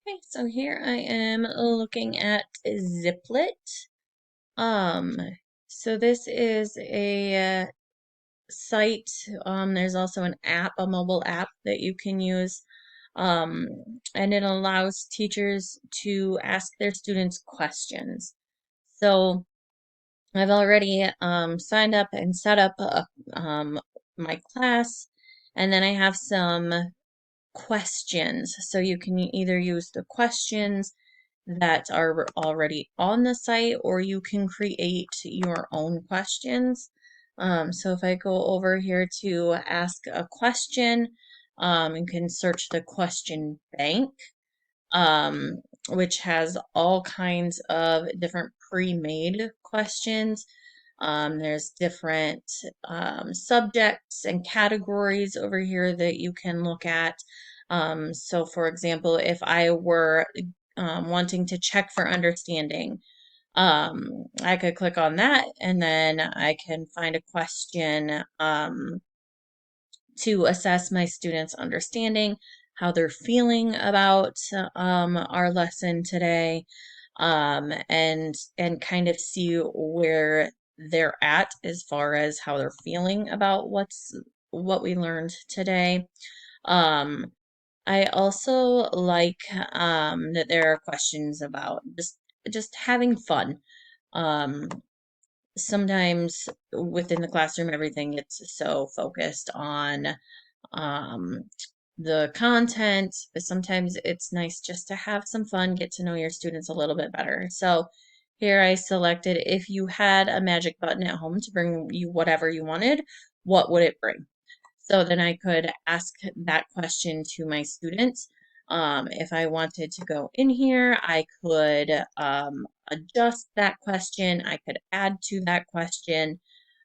Okay, so here I am looking at Ziplet. Um, so this is a site. There's also an app, a mobile app that you can use. Um, and it allows teachers to ask their students questions. So I've already signed up and set up my class, and then I have some questions. So you can either use the questions that are already on the site, or you can create your own questions. So if I go over here to ask a question, you can search the question bank, um, which has all kinds of different pre-made questions. There's different subjects and categories over here that you can look at. So for example, if I were wanting to check for understanding, I could click on that and then I can find a question to assess my students' understanding, how they're feeling about our lesson today, and kind of see where they're at as far as how they're feeling about what we learned today. Um, I also like that there are questions about just having fun. Um, Sometimes within the classroom, everything gets so focused on um, the content, but sometimes it's nice just to have some fun, get to know your students a little bit better. So here I selected, if you had a magic button at home to bring you whatever you wanted, what would it bring? So then I could ask that question to my students. If I wanted to go in here, I could adjust that question. I could add to that question.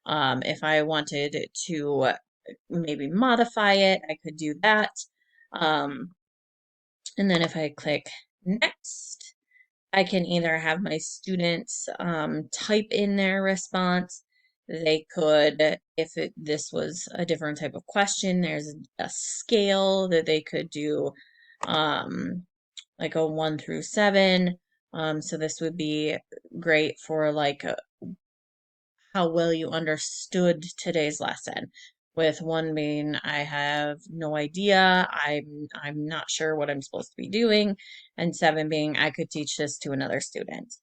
If I wanted to maybe modify it, I could do that. Um, and then if I click next, I can either have my students type in their response. They could, if this was a different type of question, there's a scale that they could do, um, like a 1 through 7. So this would be great for like how well you understood today's lesson. With 1 being, I have no idea, I'm not sure what I'm supposed to be doing, and 7 being, I could teach this to another student.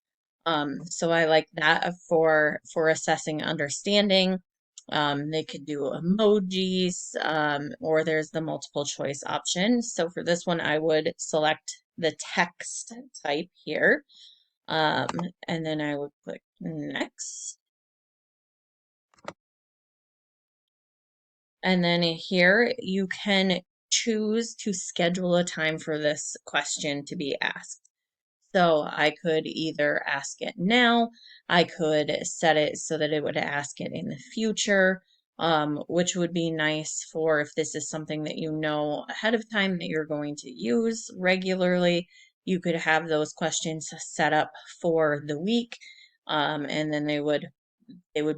So I like that for assessing understanding. They could do emojis, or there's the multiple choice option. So for this one, I would select the text type here, um, and then I would click next. And then here you can choose to schedule a time for this question to be asked. So I could either ask it now, I could set it so that it would ask it in the future, which would be nice for if this is something that you know ahead of time that you're going to use regularly. You could have those questions set up for the week, and then they would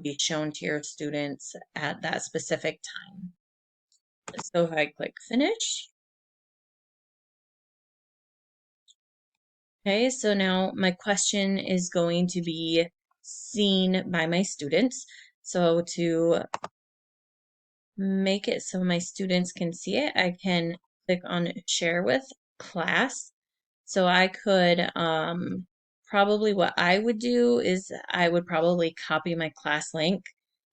be shown to your students at that specific time. So if I click finish, okay, so now my question is going to be seen by my students. So to make it so my students can see it, I can click on share with class. So I could, probably what I would do is I would probably copy my class link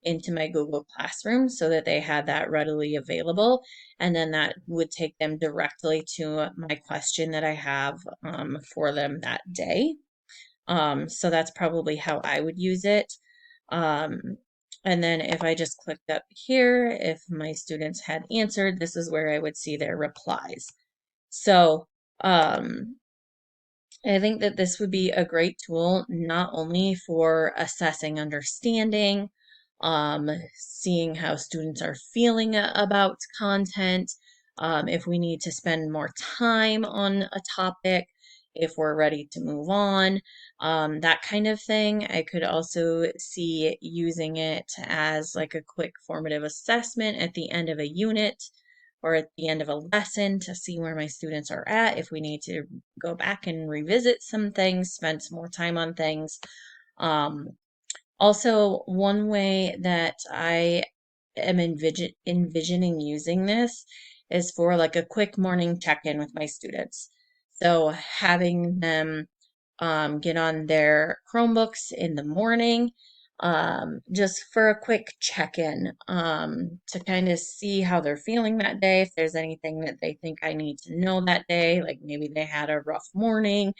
into my Google Classroom so that they had that readily available. And then that would take them directly to my question that I have for them that day. So that's probably how I would use it. Um, and then if I just clicked up here, if my students had answered, this is where I would see their replies. So, I think that this would be a great tool, not only for assessing understanding, seeing how students are feeling about content, if we need to spend more time on a topic, if we're ready to move on, that kind of thing. I could also see using it as like a quick formative assessment at the end of a unit. or at the end of a lesson to see where my students are at, if we need to go back and revisit some things, spend some more time on things. Um, Also, one way that I am envisioning using this is for like a quick morning check-in with my students. So having them get on their Chromebooks in the morning, just for a quick check-in, to kind of see how they're feeling that day, if there's anything that they think I need to know that day, like maybe they had a rough morning,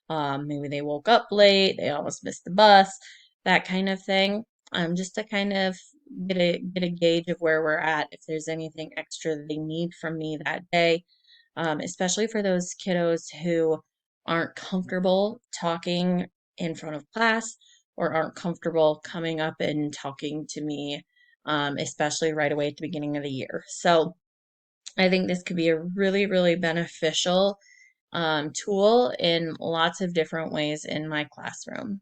maybe they woke up late, they almost missed the bus, that kind of thing. Just to kind of get a gauge of where we're at, if there's anything extra that they need from me that day, especially for those kiddos who aren't comfortable talking in front of class or aren't comfortable coming up and talking to me, especially right away at the beginning of the year. So I think this could be a really, really beneficial tool in lots of different ways in my classroom.